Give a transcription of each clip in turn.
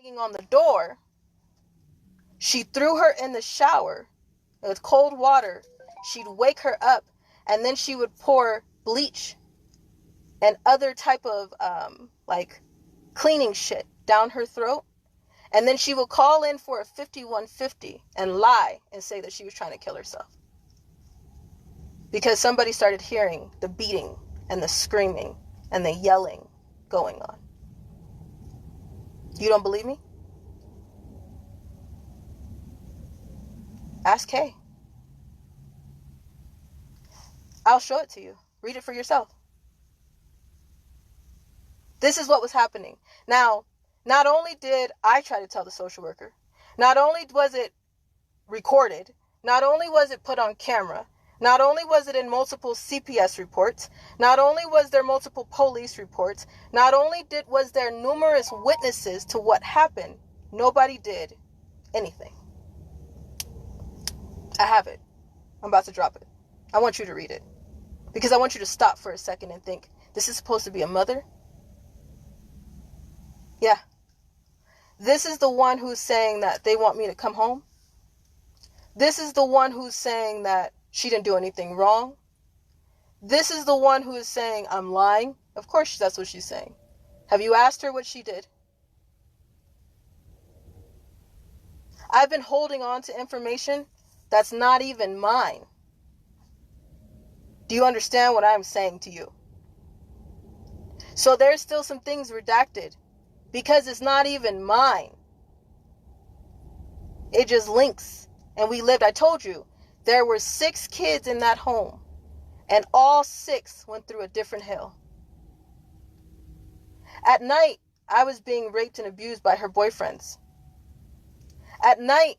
banging on the door. She threw her in the shower with cold water. She'd wake her up, and then she would pour bleach and other type of like cleaning shit down her throat. And then she would call in for a 5150 and lie and say that she was trying to kill herself. Because somebody started hearing the beating and the screaming and the yelling going on. You don't believe me? Ask Kay. I'll show it to you. Read it for yourself. This is what was happening. Now, not only did I try to tell the social worker, not only was it recorded, not only was it put on camera, not only was it in multiple CPS reports, not only was there multiple police reports, not only was there numerous witnesses to what happened, nobody did anything. I have it. I'm about to drop it. I want you to read it. Because I want you to stop for a second and think, this is supposed to be a mother? Yeah. This is the one who's saying that they want me to come home. This is the one who's saying that she didn't do anything wrong. This is the one who is saying I'm lying. Of course that's what she's saying. Have you asked her what she did? I've been holding on to information that's not even mine. Do you understand what I'm saying to you? So there's still some things redacted because it's not even mine. It just links. And we lived, I told you, there were 6 kids in that home, and all 6 went through a different hell. At night, I was being raped and abused by her boyfriends. At night,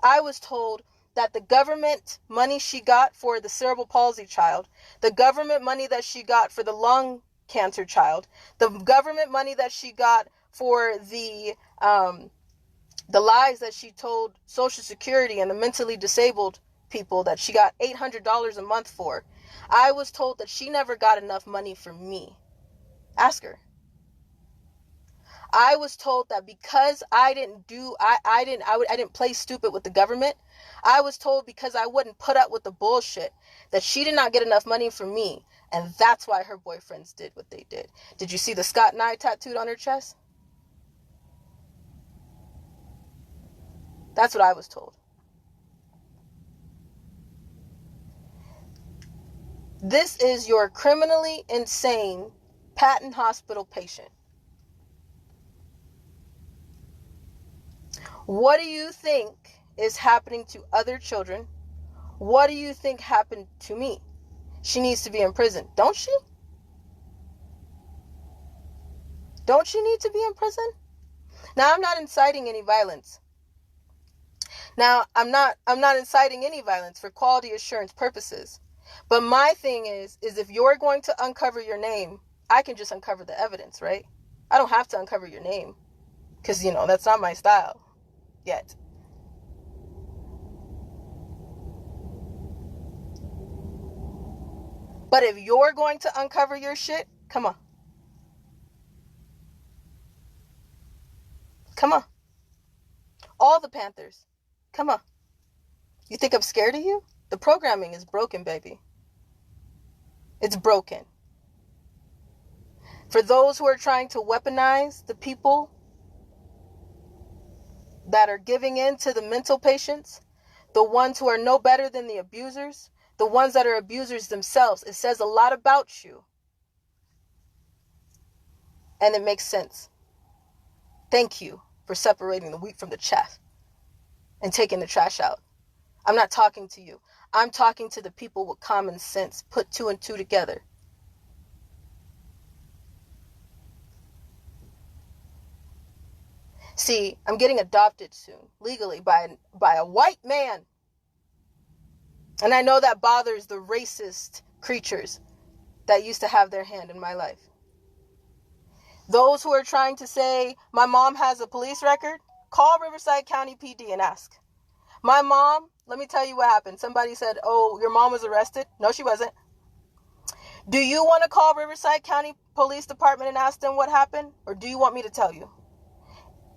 I was told that the government money she got for the cerebral palsy child, the government money that she got for the lung cancer child, the government money that she got for the lies that she told Social Security and the mentally disabled people that she got $800 a month for. I was told that she never got enough money for me. Ask her. I was told that because I didn't play stupid with the government. I was told because I wouldn't put up with the bullshit that she did not get enough money for me, and that's why her boyfriends did what they did. Did you see the Scott Nye tattooed on her chest? That's what I was told. This is your criminally insane Patton Hospital patient. What do you think is happening to other children? What do you think happened to me? She needs to be in prison, don't she? Don't she need to be in prison? Now, I'm not inciting any violence. Now, I'm not inciting any violence for quality assurance purposes. But my thing is if you're going to uncover your name, I can just uncover the evidence, right? I don't have to uncover your name because, that's not my style yet. But if you're going to uncover your shit, come on. Come on. All the Panthers. Come on. You think I'm scared of you? The programming is broken, baby. It's broken. For those who are trying to weaponize the people that are giving in to the mental patients, the ones who are no better than the abusers, the ones that are abusers themselves, it says a lot about you. And it makes sense. Thank you for separating the wheat from the chaff and taking the trash out. I'm not talking to you. I'm talking to the people with common sense. Put 2 and 2 together. See, I'm getting adopted soon, legally, by a white man. And I know that bothers the racist creatures that used to have their hand in my life. Those who are trying to say my mom has a police record, call Riverside County PD and ask. My mom, let me tell you what happened. Somebody said, oh, your mom was arrested. No, she wasn't. Do you want to call Riverside County Police Department and ask them what happened? Or do you want me to tell you?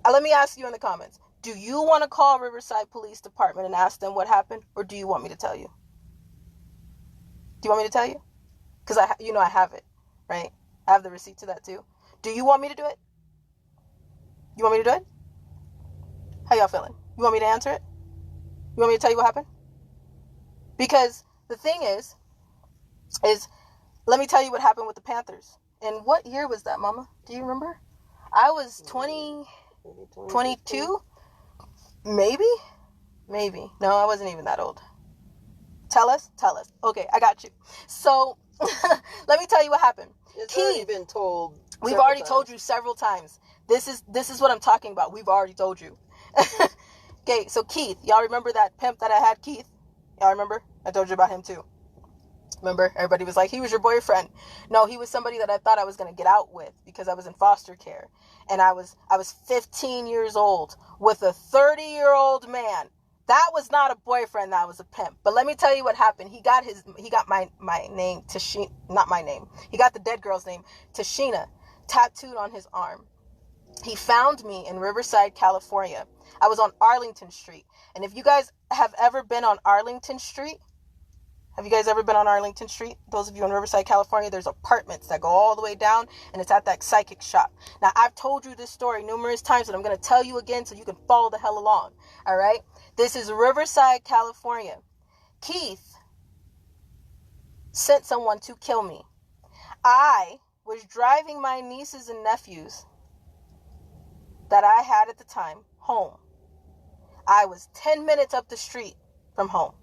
Let me ask you in the comments. Do you want to call Riverside Police Department and ask them what happened? Or do you want me to tell you? Do you want me to tell you? Because I have it, right? I have the receipt to that too. Do you want me to do it? You want me to do it? How y'all feeling? You want me to answer it? You want me to tell you what happened? Because the thing is let me tell you what happened with the Panthers. And what year was that, Mama? Do you remember? I was 22? Maybe. No, I wasn't even that old. Tell us. Okay, I got you. So, let me tell you what happened. It's already been told. We've already told you several times. This is what I'm talking about. We've already told you. Okay, so Keith, y'all remember that pimp that I had, Keith? Y'all remember? I told you about him too. Remember? Everybody was like, he was your boyfriend. No, he was somebody that I thought I was going to get out with because I was in foster care. And I was 15 years old with a 30-year-old man. That was not a boyfriend, that was a pimp. But let me tell you what happened. He got my name, Tashina, not my name. He got the dead girl's name, Tashina, tattooed on his arm. He found me in Riverside, California. I was on Arlington Street. And if you guys have ever been on Arlington Street, have you guys ever been on Arlington Street? Those of you in Riverside, California, there's apartments that go all the way down, and it's at that psychic shop. Now, I've told you this story numerous times, but I'm going to tell you again so you can follow the hell along. All right? This is Riverside, California. Keith sent someone to kill me. I was driving my nieces and nephews that I had at the time home. I was 10 minutes up the street from home.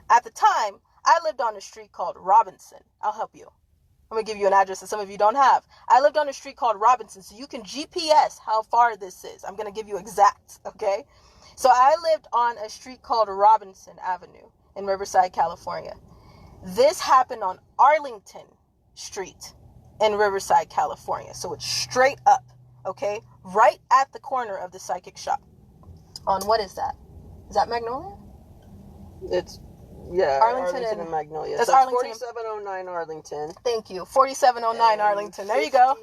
At the time, I lived on a street called Robinson. I'll help you. I'm going to give you an address that some of you don't have. I lived on a street called Robinson, so you can GPS how far this is. I'm going to give you exact, okay? So I lived on a street called Robinson Avenue in Riverside, California. This happened on Arlington Street in Riverside, California. So it's straight up, okay? Right at the corner of the psychic shop. On what is that? Is that Magnolia? It's, yeah, Arlington and Magnolia. That's Arlington. 4709 Arlington. Thank you. 4709 Arlington. There you go.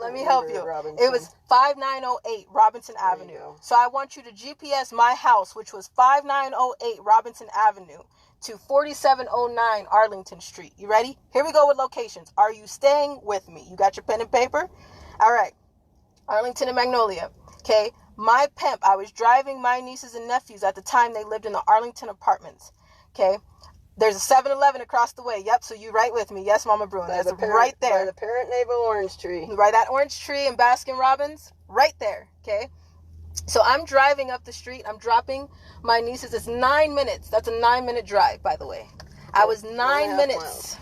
Let me help you. It was 5908 Robinson Avenue. So I want you to GPS my house, which was 5908 Robinson Avenue, to 4709 Arlington Street. You ready? Here we go with locations. Are you staying with me? You got your pen and paper? All right. Arlington and Magnolia. Okay. My pimp, I was driving my nieces and nephews at the time they lived in the Arlington apartments. Okay. There's a 7-Eleven across the way. Yep, so you right with me. Yes, Mama Bruin. That's right there. By the parent navel orange tree. Right, that orange tree in Baskin Robbins. Right there, okay? So I'm driving up the street. I'm dropping my nieces. It's 9 minutes. That's a 9-minute drive, by the way. I was 9 minutes.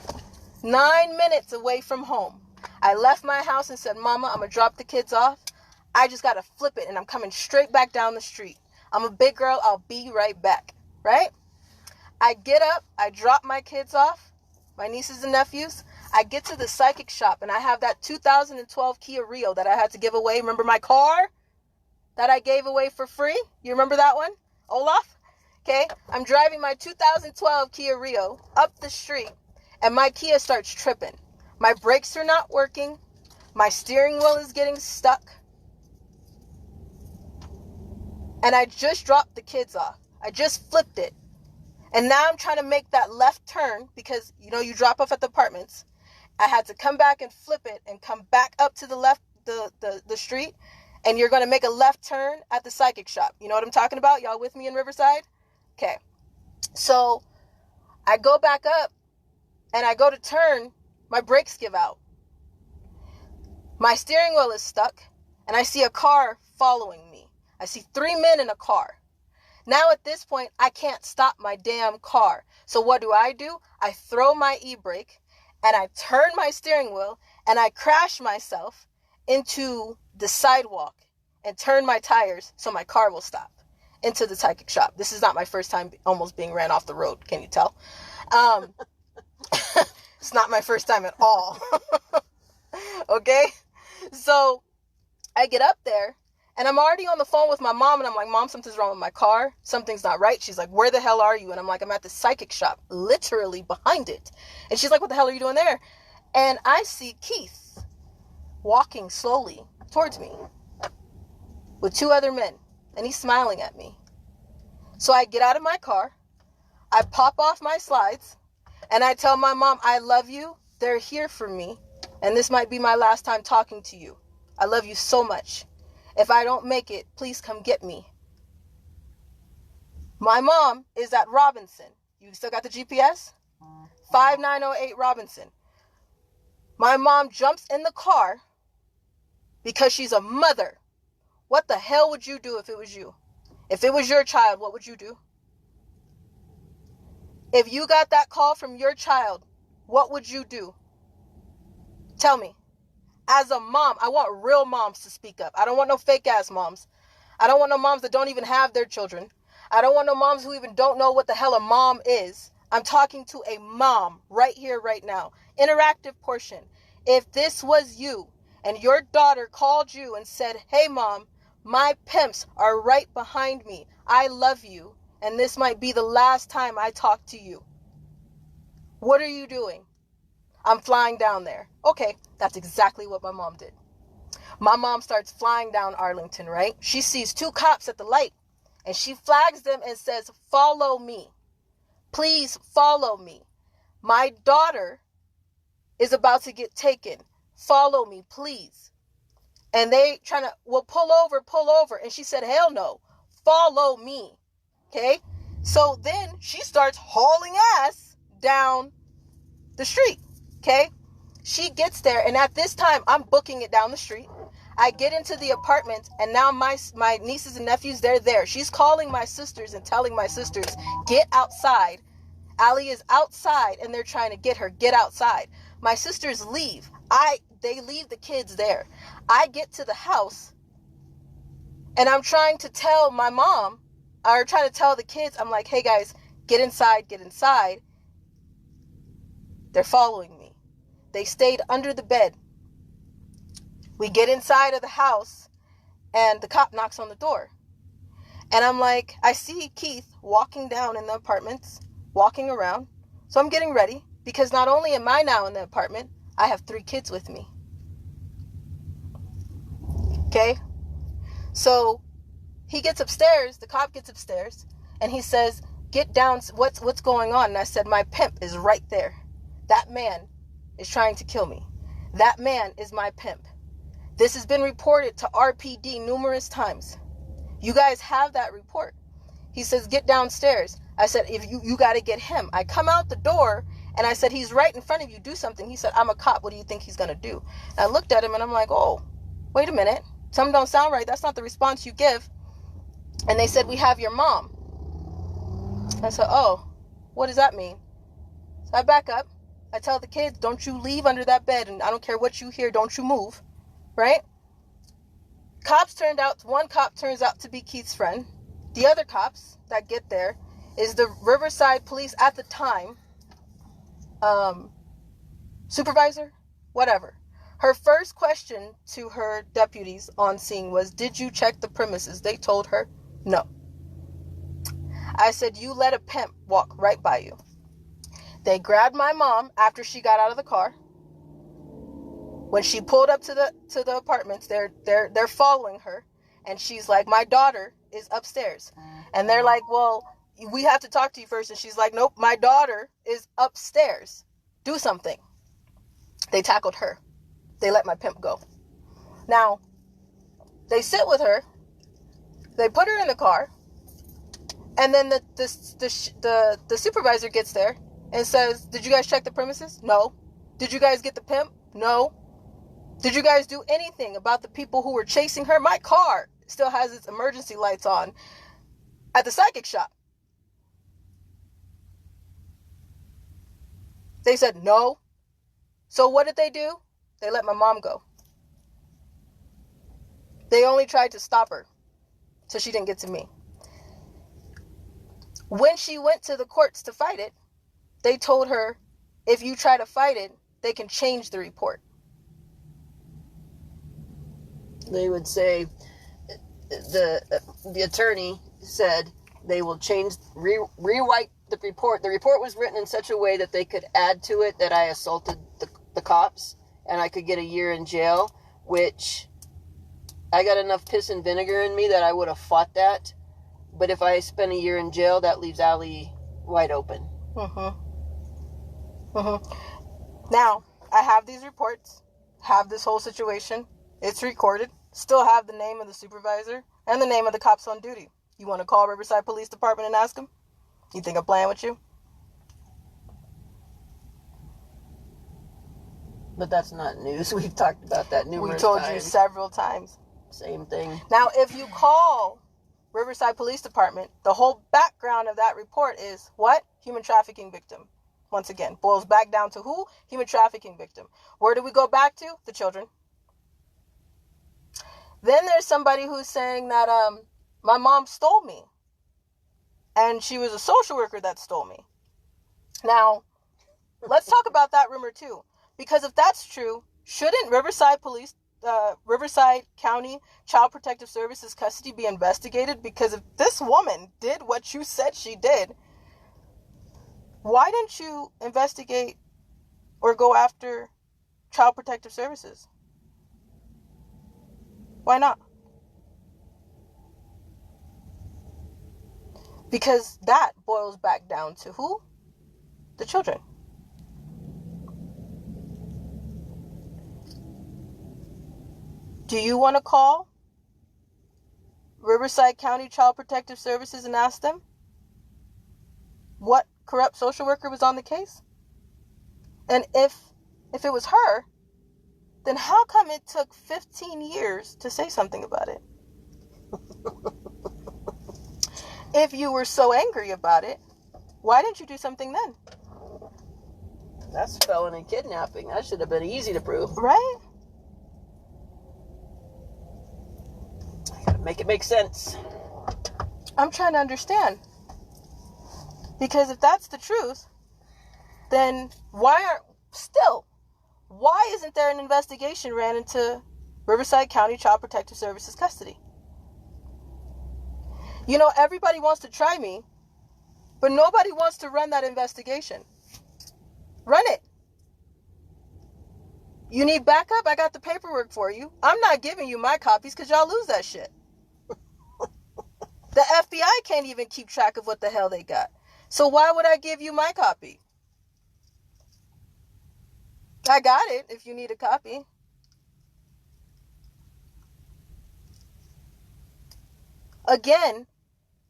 9 minutes away from home. I left my house and said, Mama, I'm going to drop the kids off. I just got to flip it, and I'm coming straight back down the street. I'm a big girl. I'll be right back, right? I get up, I drop my kids off, my nieces and nephews. I get to the psychic shop, and I have that 2012 Kia Rio that I had to give away. Remember my car that I gave away for free? You remember that one, Olaf? Okay, I'm driving my 2012 Kia Rio up the street, and my Kia starts tripping. My brakes are not working. My steering wheel is getting stuck. And I just dropped the kids off. I just flipped it. And now I'm trying to make that left turn because, you know, you drop off at the apartments. I had to come back and flip it and come back up to the left, the street. And you're going to make a left turn at the psychic shop. You know what I'm talking about? Y'all with me in Riverside? Okay. So I go back up and I go to turn. My brakes give out. My steering wheel is stuck. And I see a car following me. I see 3 men in a car. Now at this point, I can't stop my damn car. So what do? I throw my e-brake and I turn my steering wheel and I crash myself into the sidewalk and turn my tires so my car will stop into the psychic shop. This is not my first time almost being ran off the road. Can you tell? It's not my first time at all. Okay? So I get up there. And I'm already on the phone with my mom, and I'm like, Mom, something's wrong with my car. Something's not right. She's like, where the hell are you? And I'm like, I'm at the psychic shop, literally behind it. And she's like, what the hell are you doing there? And I see Keith walking slowly towards me. with 2 other men, and he's smiling at me. So I get out of my car, I pop off my slides, and I tell my mom, I love you, they're here for me, and this might be my last time talking to you. I love you so much. If I don't make it, please come get me. My mom is at Robinson. You still got the GPS? 5908 Robinson. My mom jumps in the car because she's a mother. What the hell would you do if it was you? If it was your child, what would you do? If you got that call from your child, what would you do? Tell me. As a mom, I want real moms to speak up. I don't want no fake ass moms. I don't want no moms that don't even have their children. I don't want no moms who even don't know what the hell a mom is. I'm talking to a mom right here, right now. Interactive portion. If this was you and your daughter called you and said, hey mom, my pimps are right behind me. I love you. And this might be the last time I talk to you. What are you doing? I'm flying down there. Okay, that's exactly what my mom did. My mom starts flying down Arlington, right? She sees 2 cops at the light and she flags them and says, follow me. Please follow me. My daughter is about to get taken. Follow me, please. And they trying to, well, pull over. And she said, hell no, follow me. Okay. So then she starts hauling ass down the street. Okay. She gets there. And at this time, I'm booking it down the street. I get into the apartment and now my nieces and nephews, they're there. She's calling my sisters and telling my sisters, get outside. Allie is outside and they're trying to get her. Get outside. My sisters leave. They leave the kids there. I get to the house and I'm trying to tell my mom, or trying to tell the kids, I'm like, hey guys, get inside, get inside. They're following me. They stayed under the bed. We get inside of the house and the cop knocks on the door. And I'm like, I see Keith walking down in the apartments, walking around. So I'm getting ready because not only am I now in the apartment, I have 3 kids with me. Okay? So he gets upstairs, the cop gets upstairs, and he says, get down, what's going on? And I said, my pimp is right there. That man is trying to kill me. That man is my pimp. This has been reported to RPD numerous times. You guys have that report. He says, get downstairs. I said, if you got to get him. I come out the door and I said, he's right in front of you. Do something. He said, I'm a cop. What do you think he's going to do? And I looked at him and I'm like, oh, wait a minute. Something don't sound right. That's not the response you give. And they said, we have your mom. I said, oh, what does that mean? So I back up. I tell the kids, don't you leave under that bed. And I don't care what you hear. Don't you move. Right? One cop turns out to be Keith's friend. The other cops that get there is the Riverside police at the time, supervisor, whatever. Her first question to her deputies on scene was, did you check the premises? They told her, no. I said, you let a pimp walk right by you. They grabbed my mom after she got out of the car. When she pulled up to the apartments, they're following her. And she's like, my daughter is upstairs. And they're like, well, we have to talk to you first. And she's like, nope, my daughter is upstairs. Do something. They tackled her. They let my pimp go. Now, they sit with her. They put her in the car. And then the supervisor gets there and says, did you guys check the premises? No. Did you guys get the pimp? No. Did you guys do anything about the people who were chasing her? My car still has its emergency lights on at the psychic shop. They said no. So what did they do? They let my mom go. They only tried to stop her so she didn't get to me. When she went to the courts to fight it, they told her, if you try to fight it, they can change the report. They would say, the attorney said they will rewrite the report. The report was written in such a way that they could add to it that I assaulted the cops and I could get a year in jail, which I got enough piss and vinegar in me that I would have fought that. But if I spend a year in jail, that leaves Allie wide open. Now, I have these reports, have this whole situation. It's recorded. Still have the name of the supervisor and the name of the cops on duty. You want to call Riverside Police Department and ask them? You think I'm playing with you? But that's not news. We've talked about that numerous times. We told you several times. Same thing. Now, if you call Riverside Police Department, the whole background of that report is what? Human trafficking victim. Once again, boils back down to who? Human trafficking victim. Where do we go back to? The children. Then there's somebody who's saying that my mom stole me. And she was a social worker that stole me. Now, let's talk about that rumor too. Because if that's true, shouldn't Riverside County Child Protective Services custody be investigated? Because if this woman did what you said she did, why didn't you investigate or go after Child Protective Services? Why not? Because that boils back down to who? The children. Do you want to call Riverside County Child Protective Services and ask them what corrupt social worker was on the case? And if it was her, then how come it took 15 years to say something about it? If you were so angry about it, why didn't you do something then? That's felony kidnapping. That should have been easy to prove. Right? I gotta make it make sense. I'm trying to understand. Because if that's the truth, then why isn't there an investigation ran into Riverside County Child Protective Services custody? You know, everybody wants to try me, but nobody wants to run that investigation. Run it. You need backup? I got the paperwork for you. I'm not giving you my copies because y'all lose that shit. The FBI can't even keep track of what the hell they got. So why would I give you my copy? I got it if you need a copy. Again,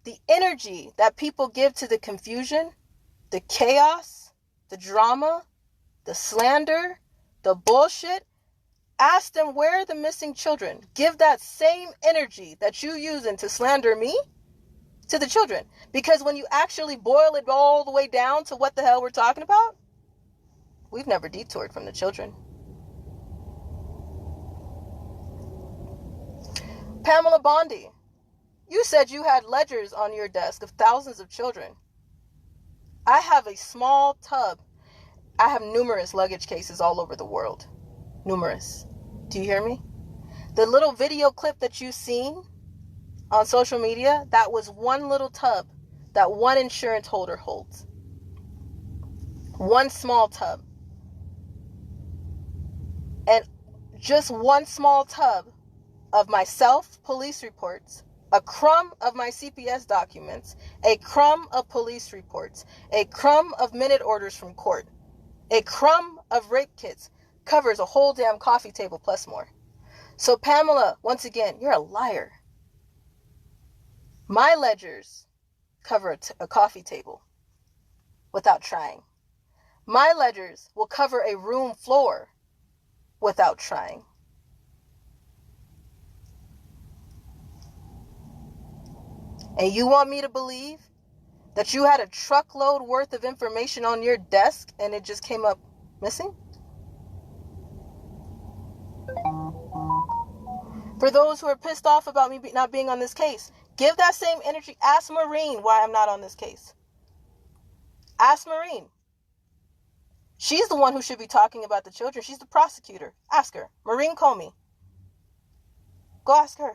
the energy that people give to the confusion, the chaos, the drama, the slander, the bullshit, ask them where are the missing children. Give that same energy that you using to slander me to the children. Because when you actually boil it all the way down to what the hell we're talking about, we've never detoured from the children. Pamela Bondi, you said you had ledgers on your desk of thousands of children. I have a small tub. I have numerous luggage cases all over the world. Numerous. Do you hear me? The little video clip that you've seen on social media, that was one little tub that one insurance holder holds. One small tub. And just one small tub of my police reports, a crumb of my CPS documents, a crumb of police reports, a crumb of minute orders from court, a crumb of rape kits covers a whole damn coffee table plus more. So Pamela, once again, you're a liar. My ledgers cover a coffee table without trying. My ledgers will cover a room floor without trying. And you want me to believe that you had a truckload worth of information on your desk and it just came up missing? For those who are pissed off about me not being on this case, give that same energy. Ask Maureen why I'm not on this case. Ask Maureen. She's the one who should be talking about the children. She's the prosecutor. Ask her. Maureen Comey. Go ask her.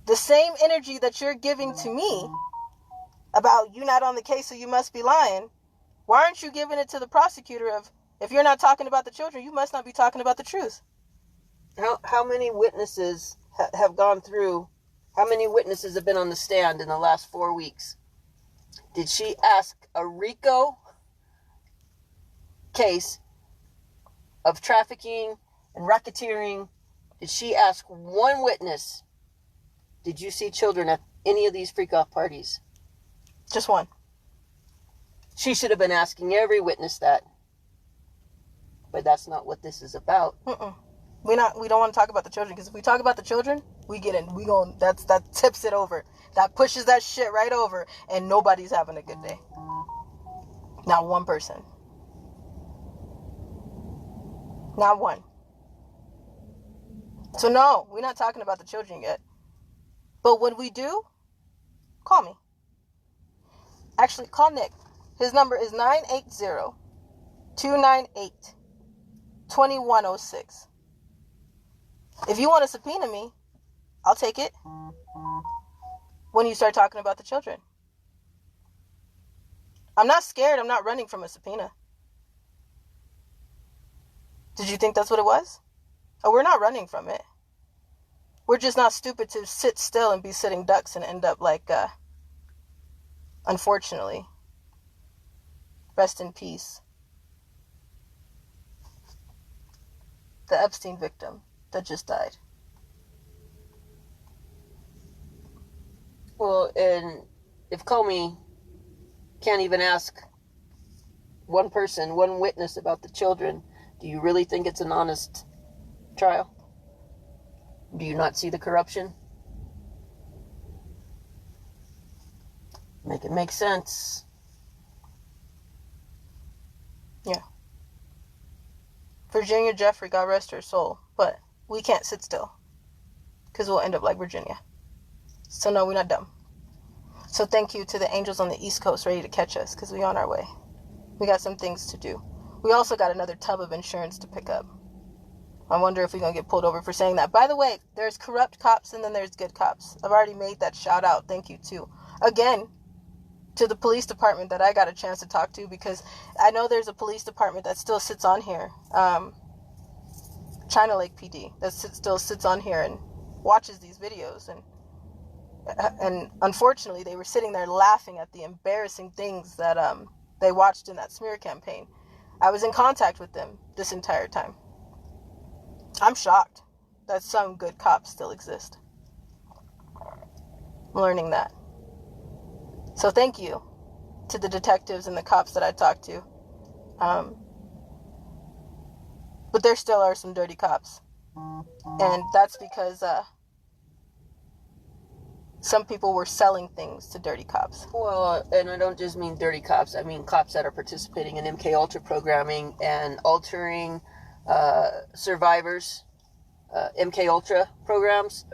The same energy that you're giving to me about you not on the case, so you must be lying. Why aren't you giving it to the prosecutor of, if you're not talking about the children, you must not be talking about the truth? how many witnesses have gone through? How many witnesses have been on the stand in the last 4 weeks? Did she ask a RICO case of trafficking and racketeering? Did she ask one witness, did you see children at any of these freak-off parties? Just one. She should have been asking every witness that. But that's not what this is about. We don't want to talk about the children, because if we talk about the children, that tips it over. That pushes that shit right over, and nobody's having a good day. Not one person. Not one. So no, we're not talking about the children yet. But when we do, call me. Actually, call Nick. His number is 980-298-2106. If you want to subpoena me, I'll take it when you start talking about the children. I'm not scared. I'm not running from a subpoena. Did you think that's what it was? Oh, we're not running from it. We're just not stupid to sit still and be sitting ducks and end up like, unfortunately, rest in peace, the Epstein victim that just died. Well, and if Comey can't even ask one person, one witness about the children, do you really think it's an honest trial? Do you not see the corruption? Make it make sense. Yeah. Virginia Jeffrey, God rest her soul. But we can't sit still, because we'll end up like Virginia. So no, we're not dumb. So thank you to the angels on the East Coast ready to catch us, because we're on our way. We got some things to do. We also got another tub of insurance to pick up. I wonder if we're going to get pulled over for saying that. By the way, there's corrupt cops and then there's good cops. I've already made that shout out. Thank you too. Again, to the police department that I got a chance to talk to, because I know there's a police department that still sits on here. China Lake PD that still sits on here and watches these videos. And unfortunately, they were sitting there laughing at the embarrassing things that they watched in that smear campaign. I was in contact with them this entire time. I'm shocked that some good cops still exist. I'm learning that. So thank you to the detectives and the cops that I talked to. But there still are some dirty cops. And that's because some people were selling things to dirty cops. Well, and I don't just mean dirty cops. I mean cops that are participating in MK Ultra programming and altering survivors, MK Ultra programs.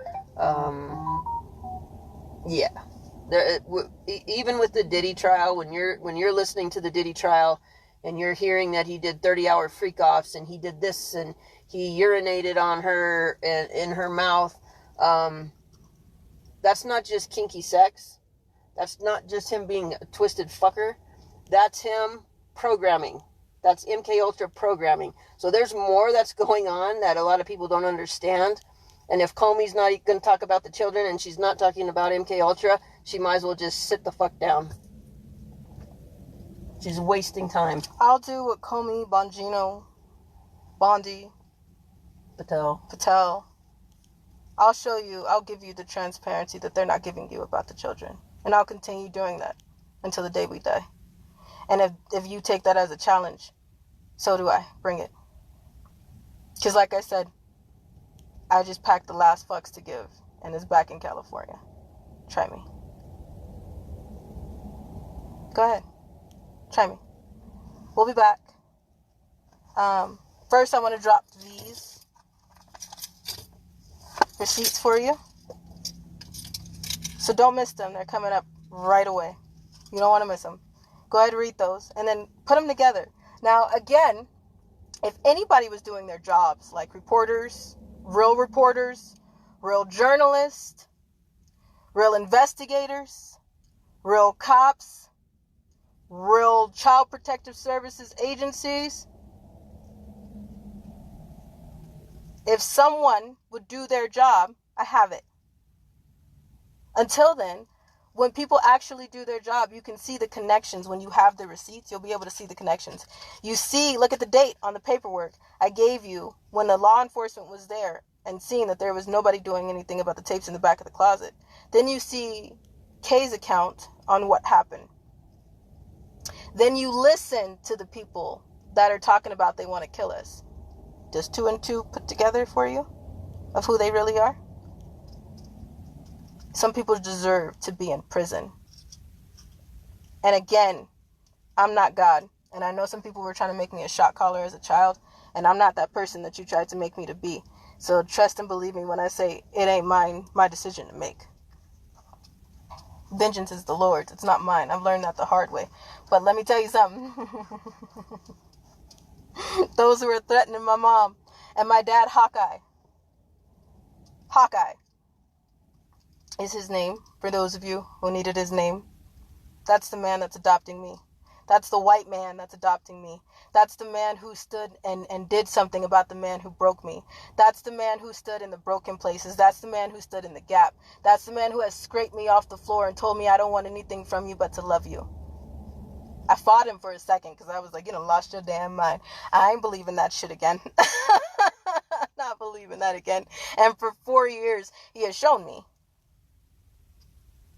Yeah, even with the Diddy trial, when you're listening to the Diddy trial and you're hearing that he did 30-hour freak-offs and he did this and he urinated on her in her mouth, that's not just kinky sex. That's not just him being a twisted fucker. That's him programming. That's MK Ultra programming. So there's more that's going on that a lot of people don't understand. And if Comey's not going to talk about the children and she's not talking about MK Ultra, she might as well just sit the fuck down. She's wasting time. I'll do what Comey, Bongino, Bondi, Patel. I'll give you the transparency that they're not giving you about the children. And I'll continue doing that until the day we die. And if you take that as a challenge, so do I. Bring it. Because like I said, I just packed the last fucks to give, and it's back in California. Try me. Go ahead. Try me. We'll be back. First, I want to drop these receipts for you. So don't miss them. They're coming up right away. You don't want to miss them. Go ahead and read those, and then put them together. Now, again, if anybody was doing their jobs, like reporters, real journalists, real investigators, real cops, real child protective services agencies, If someone would do their job, I have it. Until then, when people actually do their job, you can see the connections. When you have the receipts, you'll be able to see the connections. You see, look at the date on the paperwork I gave you when the law enforcement was there and seeing that there was nobody doing anything about the tapes in the back of the closet. Then you see Kay's account on what happened. Then you listen to the people that are talking about they want to kill us. Does 2 and 2 put together for you of who they really are? Some people deserve to be in prison. And again, I'm not God. And I know some people were trying to make me a shot caller as a child. And I'm not that person that you tried to make me to be. So trust and believe me when I say it ain't my decision to make. Vengeance is the Lord's. It's not mine. I've learned that the hard way. But let me tell you something. Those who were threatening my mom and my dad, Hawkeye is his name, for those of you who needed his name. That's the man that's adopting me. That's the white man that's adopting me. That's the man who stood and did something about the man who broke me. That's the man who stood in the broken places. That's the man who stood in the gap. That's the man who has scraped me off the floor and told me I don't want anything from you but to love you. I fought him for a second because I was like, you done lost your damn mind. I ain't believing that shit again. Not believing that again. And for 4 years, he has shown me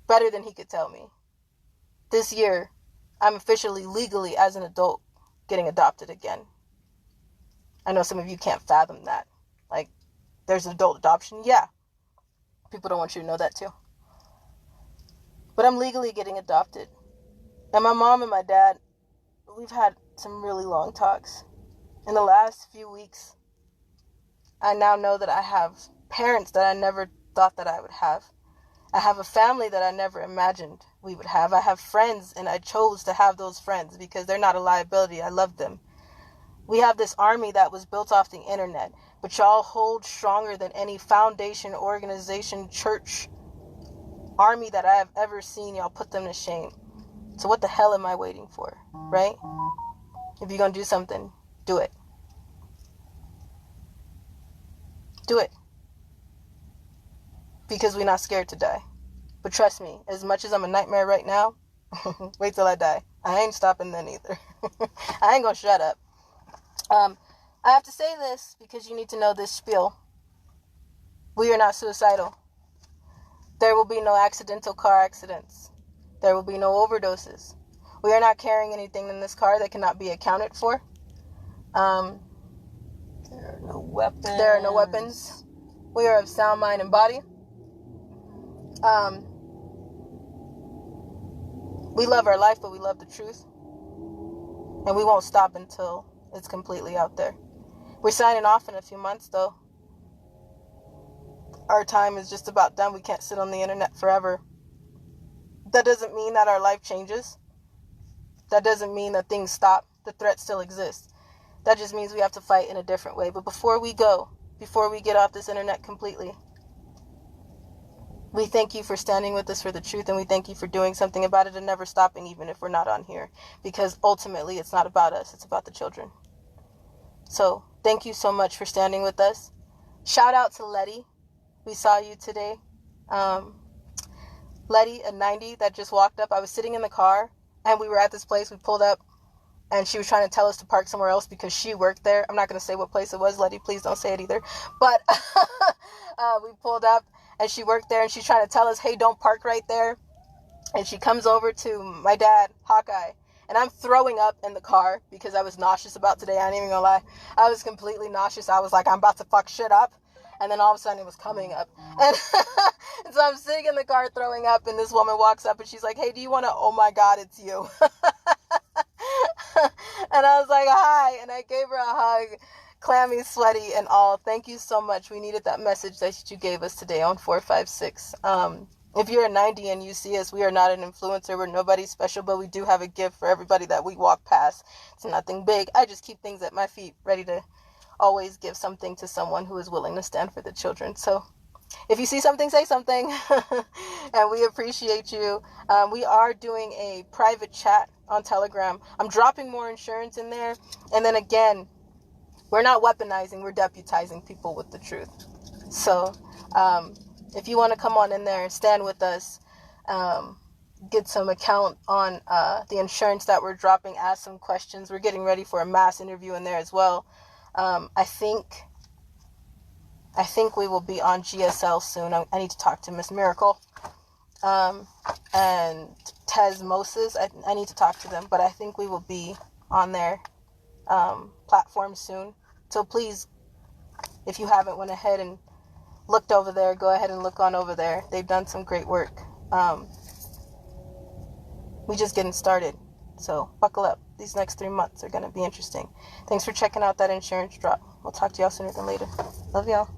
better than he could tell me. This year, I'm officially, legally, as an adult, getting adopted again. I know some of you can't fathom that. Like, there's adult adoption? Yeah. People don't want you to know that too. But I'm legally getting adopted. And my mom and my dad, we've had some really long talks. In the last few weeks, I now know that I have parents that I never thought that I would have. I have a family that I never imagined we would have. I have friends, and I chose to have those friends because they're not a liability. I love them. We have this army that was built off the internet, but y'all hold stronger than any foundation, organization, church, army that I have ever seen. Y'all put them to shame. So what the hell am I waiting for, right? If you're going to do something, do it. Do it. Because we're not scared to die. But trust me, as much as I'm a nightmare right now, wait till I die. I ain't stopping then either. I ain't gonna shut up. I have to say this because you need to know this spiel. We are not suicidal. There will be no accidental car accidents. There will be no overdoses. We are not carrying anything in this car that cannot be accounted for. There are no weapons. We are of sound mind and body. We love our life, but we love the truth. And we won't stop until it's completely out there. We're signing off in a few months, though. Our time is just about done. We can't sit on the internet forever. That doesn't mean that our life changes. That doesn't mean that things stop. The threat still exists. That just means we have to fight in a different way. But before we get off this internet completely, we thank you for standing with us for the truth, and we thank you for doing something about it and never stopping, even if we're not on here. Because ultimately, it's not about us. It's about the children. So, thank you so much for standing with us. Shout out to Letty. We saw you today. Letty, a 90 that just walked up. I was sitting in the car, and we were at this place. We pulled up, and she was trying to tell us to park somewhere else because she worked there. I'm not going to say what place it was. Letty, please don't say it either. But we pulled up, and she worked there, and she's trying to tell us, hey, don't park right there. And she comes over to my dad, Hawkeye, and I'm throwing up in the car because I was nauseous about today. I ain't even gonna lie. I was completely nauseous. I was like, I'm about to fuck shit up. And then all of a sudden it was coming up. And so I'm sitting in the car throwing up, and this woman walks up, and she's like, hey, do you want to, oh my God, it's you. And I was like, hi. And I gave her a hug. Clammy, sweaty, and all. Thank you so much. We needed that message that you gave us today on 456. If you're a 90 and you see us, we are not an influencer. We're nobody special, but we do have a gift for everybody that we walk past. It's nothing big. I just keep things at my feet, ready to always give something to someone who is willing to stand for the children. So if you see something, say something. And we appreciate you. We are doing a private chat on Telegram. I'm dropping more insurance in there. And then again, We're not weaponizing, we're deputizing people with the truth. So, if you want to come on in there, stand with us, get some account on the insurance that we're dropping, ask some questions. We're getting ready for a mass interview in there as well. I think we will be on GSL soon. I need to talk to Miss Miracle and Tez Moses. I need to talk to them, but I think we will be on their platform soon. So please, if you haven't went ahead and looked over there, go ahead and look on over there. They've done some great work. We're just getting started. So buckle up. These next 3 months are going to be interesting. Thanks for checking out that insurance drop. We'll talk to y'all sooner than later. Love y'all.